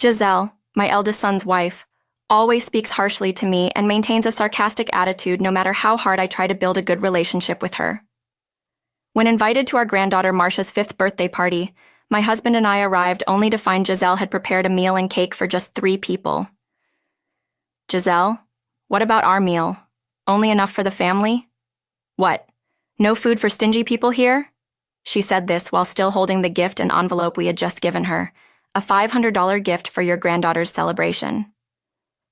Giselle, my eldest son's wife, always speaks harshly to me and maintains a sarcastic attitude no matter how hard I try to build a good relationship with her. When invited to our granddaughter Marcia's 5th birthday party, my husband and I arrived only to find Giselle had prepared a meal and cake for just 3 people. Giselle, what about our meal? Only enough for the family? What? No food for stingy people here? She said this while still holding the gift and envelope we had just given her, a $500 gift for your granddaughter's celebration.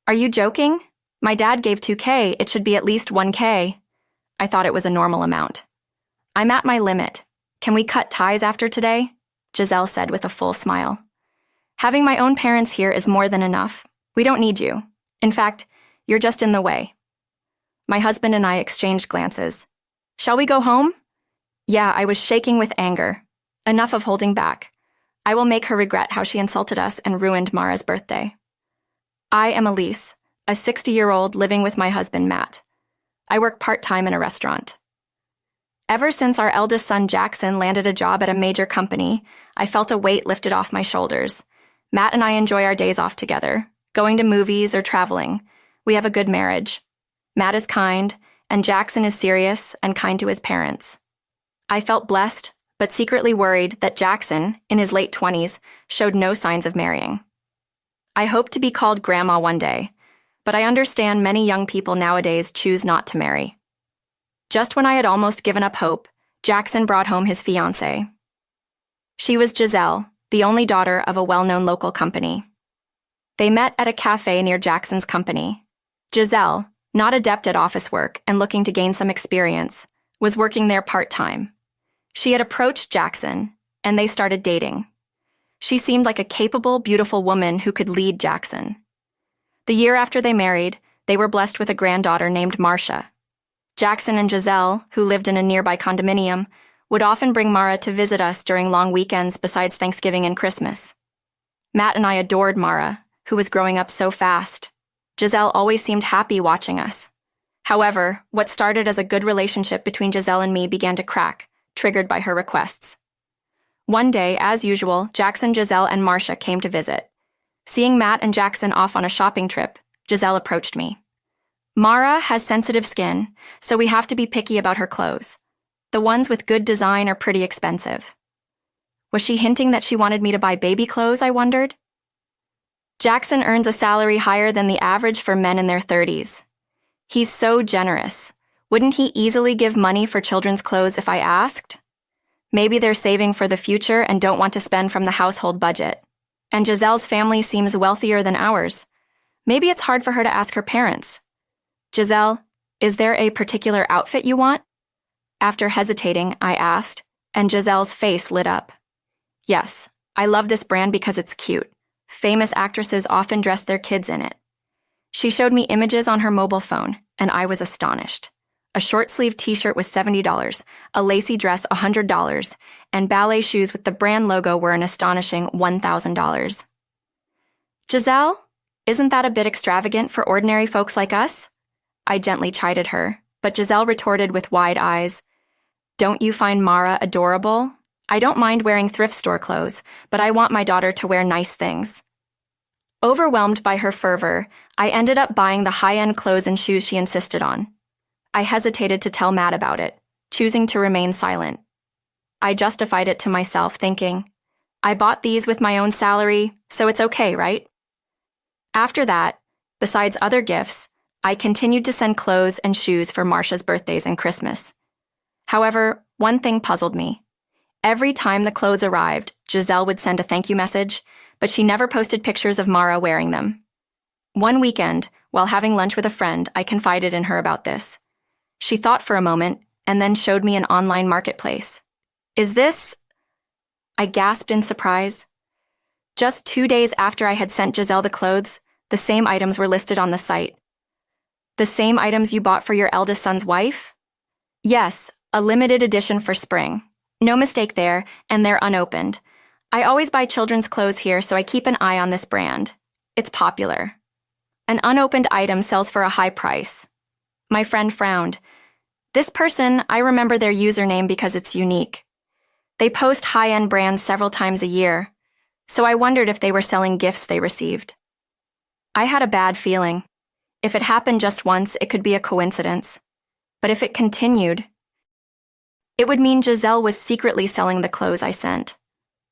Are you joking? My dad gave $2,000, it should be at least $1,000. I thought it was a normal amount. I'm at my limit. Can we cut ties after today? Giselle said with a full smile. Having my own parents here is more than enough. We don't need you. In fact, you're just in the way. My husband and I exchanged glances. Shall we go home? Yeah, I was shaking with anger. Enough of holding back. I will make her regret how she insulted us and ruined Mara's birthday. I am Elise, a 60-year-old living with my husband, Matt. I work part-time in a restaurant. Ever since our eldest son, Jackson, landed a job at a major company, I felt a weight lifted off my shoulders. Matt and I enjoy our days off together, going to movies or traveling. We have a good marriage. Matt is kind, and Jackson is serious and kind to his parents. I felt blessed, but secretly worried that Jackson, in his late 20s, showed no signs of marrying. I hope to be called grandma one day, but I understand many young people nowadays choose not to marry. Just when I had almost given up hope, Jackson brought home his fiancée. She was Giselle, the only daughter of a well-known local company. They met at a cafe near Jackson's company. Giselle, not adept at office work and looking to gain some experience, was working there part-time. She had approached Jackson, and they started dating. She seemed like a capable, beautiful woman who could lead Jackson. The year after they married, they were blessed with a granddaughter named Marcia. Jackson and Giselle, who lived in a nearby condominium, would often bring Mara to visit us during long weekends besides Thanksgiving and Christmas. Matt and I adored Mara, who was growing up so fast. Giselle always seemed happy watching us. However, what started as a good relationship between Giselle and me began to crack, triggered by her requests. One day, as usual, Jackson, Giselle, and Marcia came to visit. Seeing Matt and Jackson off on a shopping trip, Giselle approached me. Mara has sensitive skin, so we have to be picky about her clothes. The ones with good design are pretty expensive. Was she hinting that she wanted me to buy baby clothes, I wondered? Jackson earns a salary higher than the average for men in their 30s. He's so generous. Wouldn't he easily give money for children's clothes if I asked? Maybe they're saving for the future and don't want to spend from the household budget. And Giselle's family seems wealthier than ours. Maybe it's hard for her to ask her parents. Giselle, is there a particular outfit you want? After hesitating, I asked, and Giselle's face lit up. Yes, I love this brand because it's cute. Famous actresses often dress their kids in it. She showed me images on her mobile phone, and I was astonished. A short-sleeved t-shirt was $70, a lacy dress $100, and ballet shoes with the brand logo were an astonishing $1,000. Giselle, isn't that a bit extravagant for ordinary folks like us? I gently chided her, but Giselle retorted with wide eyes. Don't you find Mara adorable? I don't mind wearing thrift store clothes, but I want my daughter to wear nice things. Overwhelmed by her fervor, I ended up buying the high-end clothes and shoes she insisted on. I hesitated to tell Matt about it, choosing to remain silent. I justified it to myself, thinking, I bought these with my own salary, so it's okay, right? After that, besides other gifts, I continued to send clothes and shoes for Marcia's birthdays and Christmas. However, one thing puzzled me. Every time the clothes arrived, Giselle would send a thank you message, but she never posted pictures of Mara wearing them. One weekend, while having lunch with a friend, I confided in her about this. She thought for a moment and then showed me an online marketplace. Is this? I gasped in surprise. Just 2 days after I had sent Giselle the clothes, the same items were listed on the site. The same items you bought for your eldest son's wife? Yes, a limited edition for spring. No mistake there, and they're unopened. I always buy children's clothes here, so I keep an eye on this brand. It's popular. An unopened item sells for a high price. My friend frowned. This person, I remember their username because it's unique. They post high-end brands several times a year. so I wondered if they were selling gifts they received. I had a bad feeling. If it happened just once, it could be a coincidence. But if it continued, it would mean Giselle was secretly selling the clothes I sent.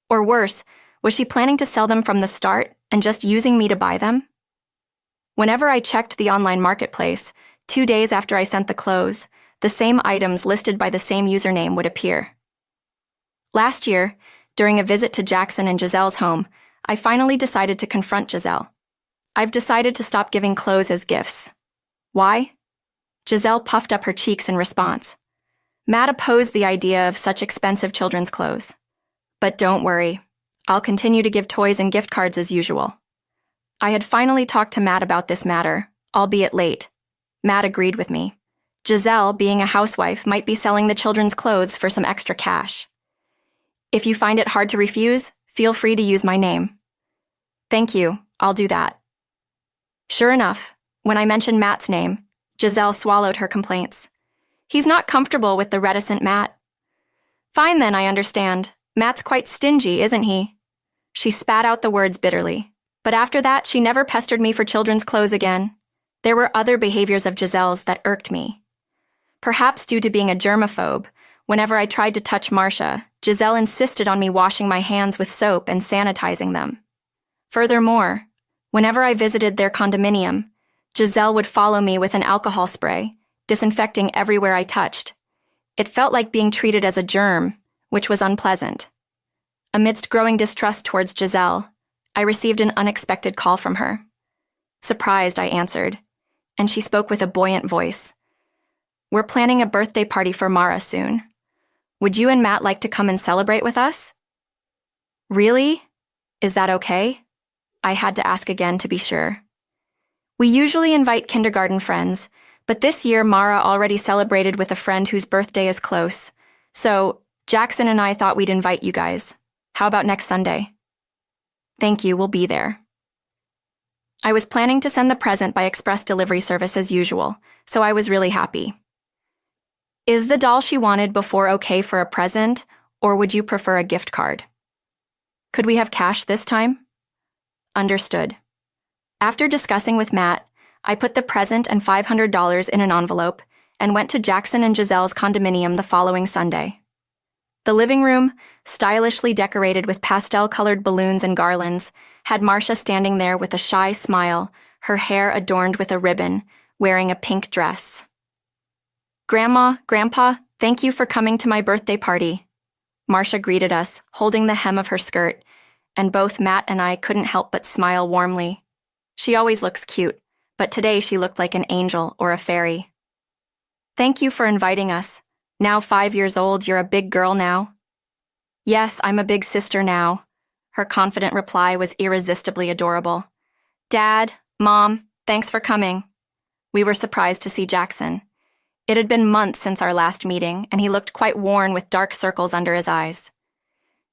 Or worse, was she planning to sell them from the start and just using me to buy them? Whenever I checked the online marketplace, 2 days after I sent the clothes, the same items listed by the same username would appear. Last year, during a visit to Jackson and Giselle's home, I finally decided to confront Giselle. I've decided to stop giving clothes as gifts. Why? Giselle puffed up her cheeks in response. Matt opposed the idea of such expensive children's clothes. But don't worry, I'll continue to give toys and gift cards as usual. I had finally talked to Matt about this matter, albeit late. Matt agreed with me. Giselle, being a housewife, might be selling the children's clothes for some extra cash. If you find it hard to refuse, feel free to use my name. Thank you, I'll do that. Sure enough, when I mentioned Matt's name, Giselle swallowed her complaints. He's not comfortable with the reticent Matt. Fine then, I understand. Matt's quite stingy, isn't he? She spat out the words bitterly. But after that, she never pestered me for children's clothes again. There were other behaviors of Giselle's that irked me. Perhaps due to being a germaphobe, whenever I tried to touch Marcia, Giselle insisted on me washing my hands with soap and sanitizing them. Furthermore, whenever I visited their condominium, Giselle would follow me with an alcohol spray, disinfecting everywhere I touched. It felt like being treated as a germ, which was unpleasant. Amidst growing distrust towards Giselle, I received an unexpected call from her. Surprised, I answered, and she spoke with a buoyant voice. We're planning a birthday party for Mara soon. Would you and Matt like to come and celebrate with us? Really? Is that okay? I had to ask again to be sure. We usually invite kindergarten friends, but this year Mara already celebrated with a friend whose birthday is close. So, Jackson and I thought we'd invite you guys. How about next Sunday? Thank you, we'll be there. I was planning to send the present by express delivery service as usual, so I was really happy. Is the doll she wanted before okay for a present, or would you prefer a gift card? Could we have cash this time? Understood. After discussing with Matt, I put the present and $500 in an envelope and went to Jackson and Giselle's condominium the following Sunday. The living room, stylishly decorated with pastel-colored balloons and garlands, had Marcia standing there with a shy smile, her hair adorned with a ribbon, wearing a pink dress. Grandma, Grandpa, thank you for coming to my birthday party. Marcia greeted us, holding the hem of her skirt, and both Matt and I couldn't help but smile warmly. She always looks cute, but today she looked like an angel or a fairy. Thank you for inviting us. Now 5 years old, you're a big girl now. Yes, I'm a big sister now. Her confident reply was irresistibly adorable. Dad, Mom, thanks for coming. We were surprised to see Jackson. It had been months since our last meeting, and he looked quite worn with dark circles under his eyes.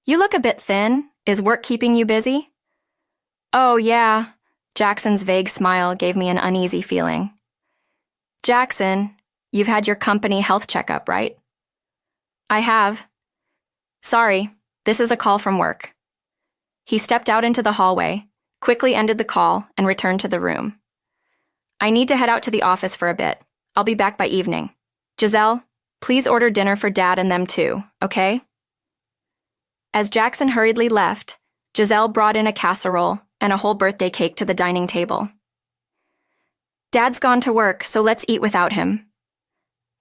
You look a bit thin. Is work keeping you busy? Oh, yeah. Jackson's vague smile gave me an uneasy feeling. Jackson, you've had your company health checkup, right? I have. Sorry, this is a call from work. He stepped out into the hallway, quickly ended the call, and returned to the room. I need to head out to the office for a bit. I'll be back by evening. Giselle, please order dinner for Dad and them too, okay? As Jackson hurriedly left, Giselle brought in a casserole and a whole birthday cake to the dining table. Dad's gone to work, so let's eat without him.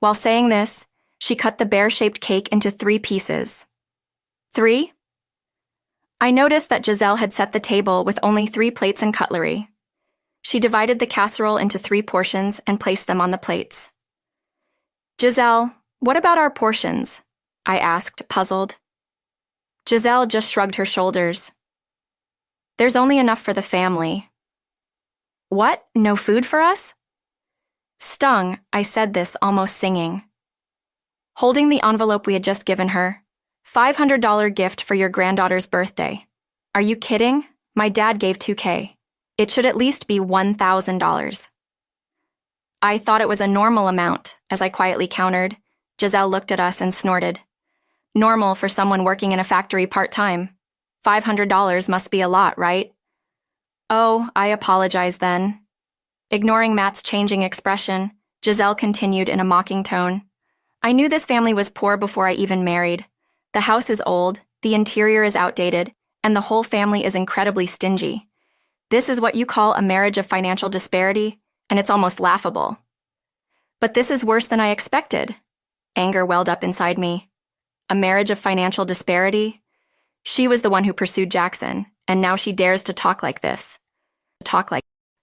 While saying this, she cut the bear-shaped cake into 3 pieces. 3? I noticed that Giselle had set the table with only 3 plates and cutlery. She divided the casserole into 3 portions and placed them on the plates. Giselle, what about our portions? I asked, puzzled. Giselle just shrugged her shoulders. There's only enough for the family. What? No food for us? Stung, I said this, almost singing. Holding the envelope we had just given her, $500 gift for your granddaughter's birthday. Are you kidding? My dad gave $2,000. It should at least be $1,000. I thought it was a normal amount, as I quietly countered. Giselle looked at us and snorted. Normal for someone working in a factory part-time. $500 must be a lot, right? Oh, I apologize then. Ignoring Matt's changing expression, Giselle continued in a mocking tone. I knew this family was poor before I even married. The house is old, the interior is outdated, and the whole family is incredibly stingy. This is what you call a marriage of financial disparity, and it's almost laughable. But this is worse than I expected. Anger welled up inside me. A marriage of financial disparity? She was the one who pursued Jackson, and now she dares to talk like this.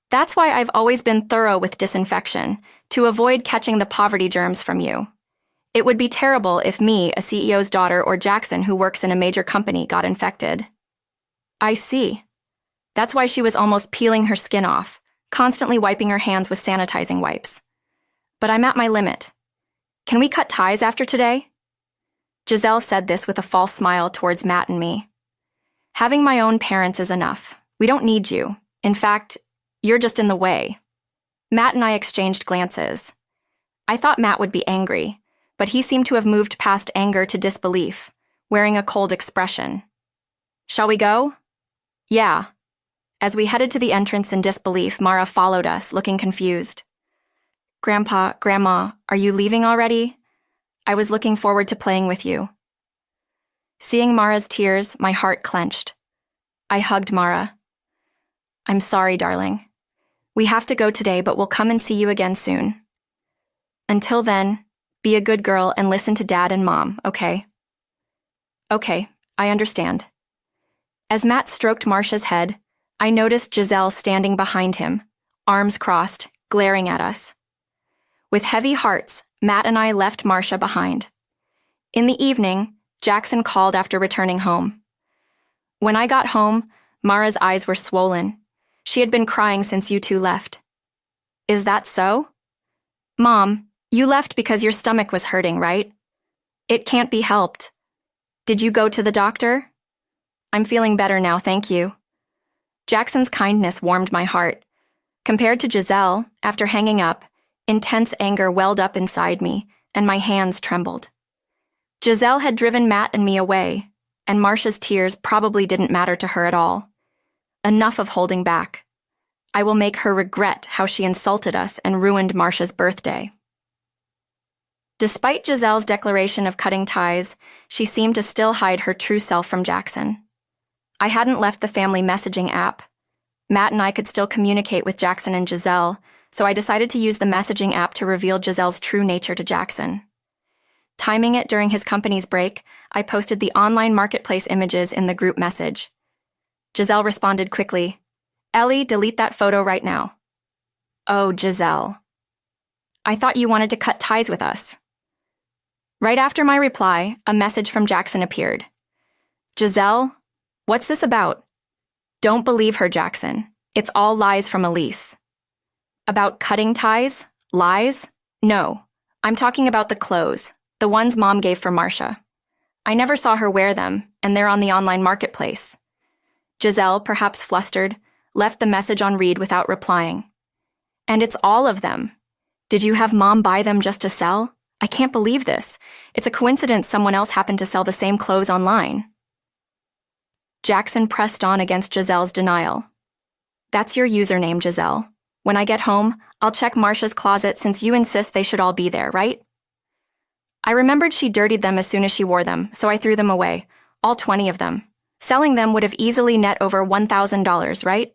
That's why I've always been thorough with disinfection, to avoid catching the poverty germs from you. It would be terrible if me, a CEO's daughter, or Jackson, who works in a major company, got infected. I see. That's why she was almost peeling her skin off, constantly wiping her hands with sanitizing wipes. But I'm at my limit. Can we cut ties after today? Giselle said this with a false smile towards Matt and me. Having my own parents is enough. We don't need you. In fact, you're just in the way. Matt and I exchanged glances. I thought Matt would be angry, but he seemed to have moved past anger to disbelief, wearing a cold expression. Shall we go? Yeah. As we headed to the entrance in disbelief, Mara followed us, looking confused. Grandpa, Grandma, are you leaving already? I was looking forward to playing with you. Seeing Mara's tears, my heart clenched. I hugged Mara. I'm sorry, darling. We have to go today, but we'll come and see you again soon. Until then, be a good girl and listen to Dad and Mom, okay? Okay, I understand. As Matt stroked Marcia's head, I noticed Giselle standing behind him, arms crossed, glaring at us. With heavy hearts, Matt and I left Marcia behind. In the evening, Jackson called after returning home. When I got home, Mara's eyes were swollen. She had been crying since you two left. Is that so? Mom, you left because your stomach was hurting, right? It can't be helped. Did you go to the doctor? I'm feeling better now, thank you. Jackson's kindness warmed my heart. Compared to Giselle, after hanging up, intense anger welled up inside me, and my hands trembled. Giselle had driven Matt and me away, and Marcia's tears probably didn't matter to her at all. Enough of holding back. I will make her regret how she insulted us and ruined Marcia's birthday. Despite Giselle's declaration of cutting ties, she seemed to still hide her true self from Jackson. I hadn't left the family messaging app. Matt and I could still communicate with Jackson and Giselle, so I decided to use the messaging app to reveal Giselle's true nature to Jackson. Timing it during his company's break, I posted the online marketplace images in the group message. Giselle responded quickly, Ellie, delete that photo right now. Oh, Giselle. I thought you wanted to cut ties with us. Right after my reply, a message from Jackson appeared. Giselle, what's this about? Don't believe her, Jackson. It's all lies from Elise. About cutting ties? Lies? No. I'm talking about the clothes, the ones Mom gave for Marcia. I never saw her wear them, and they're on the online marketplace. Giselle, perhaps flustered, left the message on read without replying. And it's all of them. Did you have Mom buy them just to sell? I can't believe this. It's a coincidence someone else happened to sell the same clothes online. Jackson pressed on against Giselle's denial. That's your username, Giselle. When I get home, I'll check Marcia's closet since you insist they should all be there, right? I remembered she dirtied them as soon as she wore them, so I threw them away, all 20 of them. Selling them would have easily net over $1,000, right?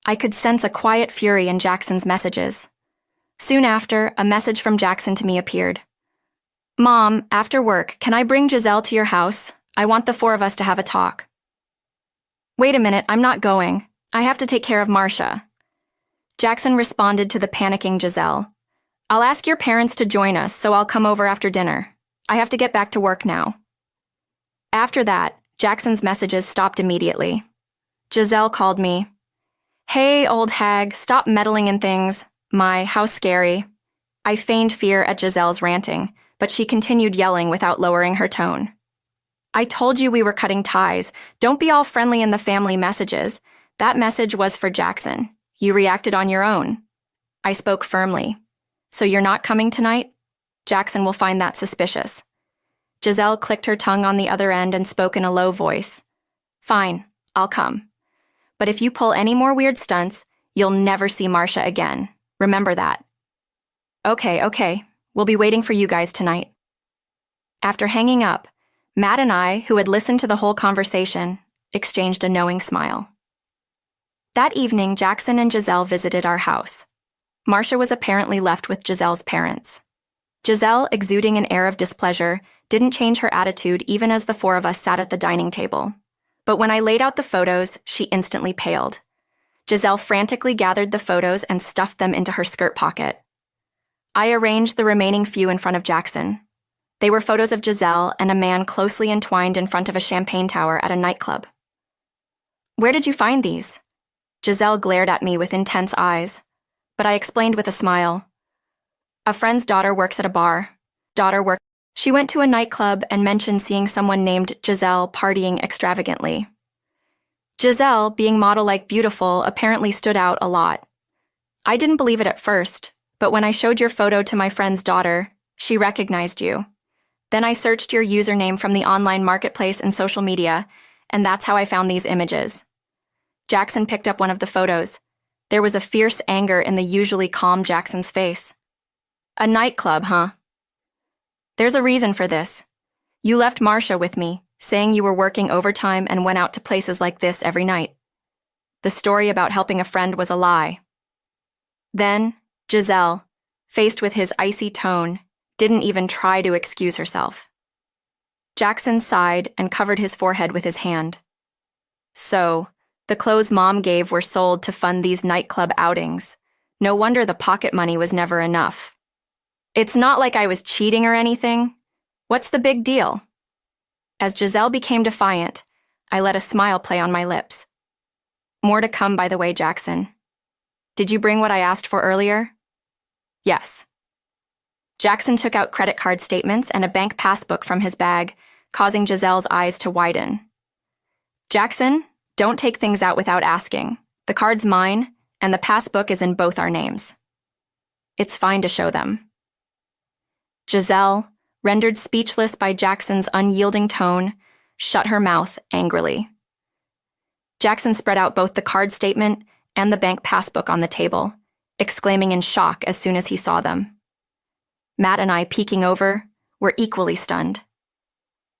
I could sense a quiet fury in Jackson's messages. Soon after, a message from Jackson to me appeared. Mom, after work, can I bring Giselle to your house? I want the 4 of us to have a talk. Wait a minute, I'm not going. I have to take care of Marcia. Jackson responded to the panicking Giselle. I'll ask your parents to join us, so I'll come over after dinner. I have to get back to work now. After that, Jackson's messages stopped immediately. Giselle called me. Hey, old hag, stop meddling in things. How scary. I feigned fear at Giselle's ranting, but she continued yelling without lowering her tone. I told you we were cutting ties. Don't be all friendly in the family messages. That message was for Jackson. You reacted on your own. I spoke firmly. So you're not coming tonight? Jackson will find that suspicious. Giselle clicked her tongue on the other end and spoke in a low voice. Fine, I'll come. But if you pull any more weird stunts, you'll never see Marcia again. Remember that. Okay. We'll be waiting for you guys tonight. After hanging up, Matt and I, who had listened to the whole conversation, exchanged a knowing smile. That evening, Jackson and Giselle visited our house. Marcia was apparently left with Giselle's parents. Giselle, exuding an air of displeasure, didn't change her attitude even as the four of us sat at the dining table. But when I laid out the photos, she instantly paled. Giselle frantically gathered the photos and stuffed them into her skirt pocket. I arranged the remaining few in front of Jackson. They were photos of Giselle and a man closely entwined in front of a champagne tower at a nightclub. Where did you find these? Giselle glared at me with intense eyes, but I explained with a smile. A friend's daughter works at a bar. She went to a nightclub and mentioned seeing someone named Giselle partying extravagantly. Giselle, being model-like beautiful, apparently stood out a lot. I didn't believe it at first, but when I showed your photo to my friend's daughter, she recognized you. Then I searched your username from the online marketplace and social media, and that's how I found these images. Jackson picked up one of the photos. There was a fierce anger in the usually calm Jackson's face. A nightclub, huh? There's a reason for this. You left Marcia with me, saying you were working overtime and went out to places like this every night. The story about helping a friend was a lie. Then, Giselle, faced with his icy tone, didn't even try to excuse herself. Jackson sighed and covered his forehead with his hand. So, the clothes Mom gave were sold to fund these nightclub outings. No wonder the pocket money was never enough. It's not like I was cheating or anything. What's the big deal? As Giselle became defiant, I let a smile play on my lips. More to come, by the way, Jackson. Did you bring what I asked for earlier? Yes. Jackson took out credit card statements and a bank passbook from his bag, causing Giselle's eyes to widen. Jackson, don't take things out without asking. The card's mine, and the passbook is in both our names. It's fine to show them. Giselle, rendered speechless by Jackson's unyielding tone, shut her mouth angrily. Jackson spread out both the card statement and the bank passbook on the table, exclaiming in shock as soon as he saw them. Matt and I, peeking over, were equally stunned.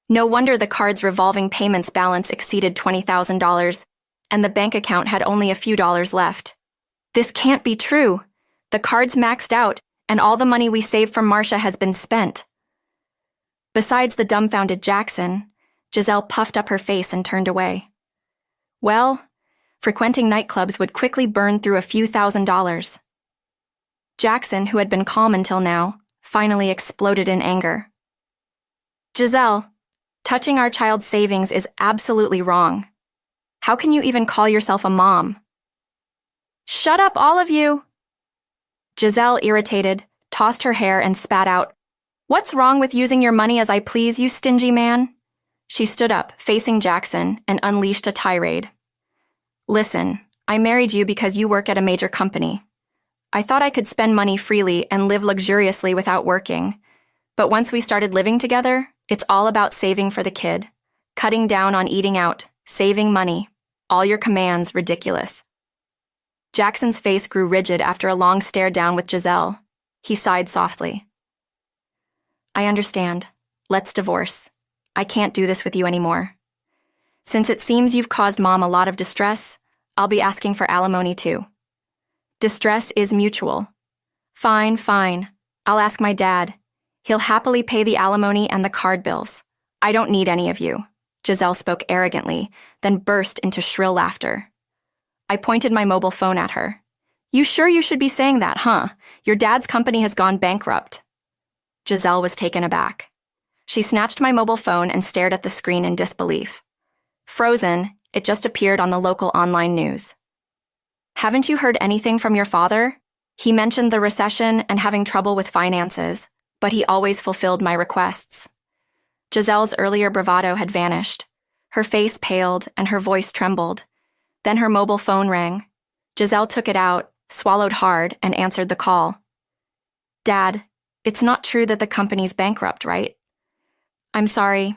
No wonder the card's revolving payments balance exceeded $20,000, and the bank account had only a few dollars left. This can't be true. The card's maxed out, and all the money we saved from Marcia has been spent. Besides the dumbfounded Jackson, Giselle puffed up her face and turned away. Well, frequenting nightclubs would quickly burn through a few $1,000s. Jackson, who had been calm until now, finally exploded in anger. Giselle, touching our child's savings is absolutely wrong. How can you even call yourself a mom? Shut up, all of you! Giselle, irritated, tossed her hair and spat out, What's wrong with using your money as I please, you stingy man? She stood up, facing Jackson, and unleashed a tirade. Listen, I married you because you work at a major company. I thought I could spend money freely and live luxuriously without working. But once we started living together, it's all about saving for the kid, cutting down on eating out, saving money. All your commands ridiculous. Jackson's face grew rigid after a long stare down with Giselle. He sighed softly. I understand. Let's divorce. I can't do this with you anymore. Since it seems you've caused Mom a lot of distress, I'll be asking for alimony too. Distress is mutual. Fine. I'll ask my dad. He'll happily pay the alimony and the card bills. I don't need any of you. Giselle spoke arrogantly, then burst into shrill laughter. I pointed my mobile phone at her. You sure you should be saying that, huh? Your dad's company has gone bankrupt. Giselle was taken aback. She snatched my mobile phone and stared at the screen in disbelief. Frozen, it just appeared on the local online news. Haven't you heard anything from your father? He mentioned the recession and having trouble with finances, but he always fulfilled my requests. Giselle's earlier bravado had vanished. Her face paled and her voice trembled. Then her mobile phone rang. Giselle took it out, swallowed hard, and answered the call. Dad, it's not true that the company's bankrupt, right? I'm sorry.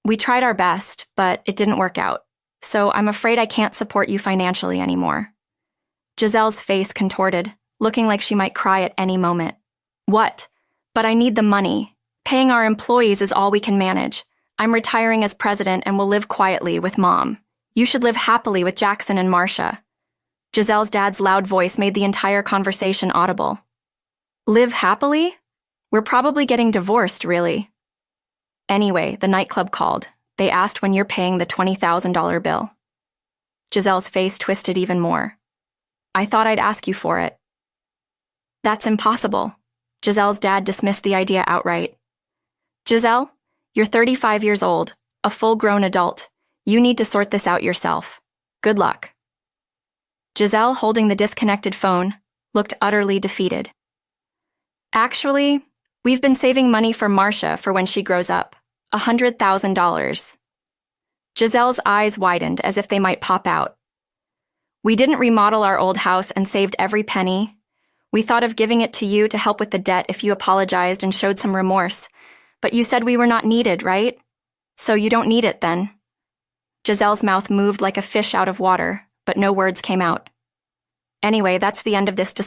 We tried our best, but it didn't work out. so I'm afraid I can't support you financially anymore. Giselle's face contorted, looking like she might cry at any moment. What? But I need the money. Paying our employees is all we can manage. I'm retiring as president and will live quietly with Mom. You should live happily with Jackson and Marcia. Giselle's dad's loud voice made the entire conversation audible. Live happily? We're probably getting divorced, really. Anyway, the nightclub called. They asked when you're paying the $20,000 bill. Giselle's face twisted even more. I thought I'd ask you for it. That's impossible. Giselle's dad dismissed the idea outright. Giselle, you're 35 years old, a full-grown adult. You need to sort this out yourself. Good luck. Giselle, holding the disconnected phone, looked utterly defeated. Actually, we've been saving money for Marcia for when she grows up. $100,000. Giselle's eyes widened as if they might pop out. We didn't remodel our old house and saved every penny. We thought of giving it to you to help with the debt if you apologized and showed some remorse. But you said we were not needed, right? So you don't need it then. Giselle's mouth moved like a fish out of water, but no words came out. Anyway, that's the end of this discussion.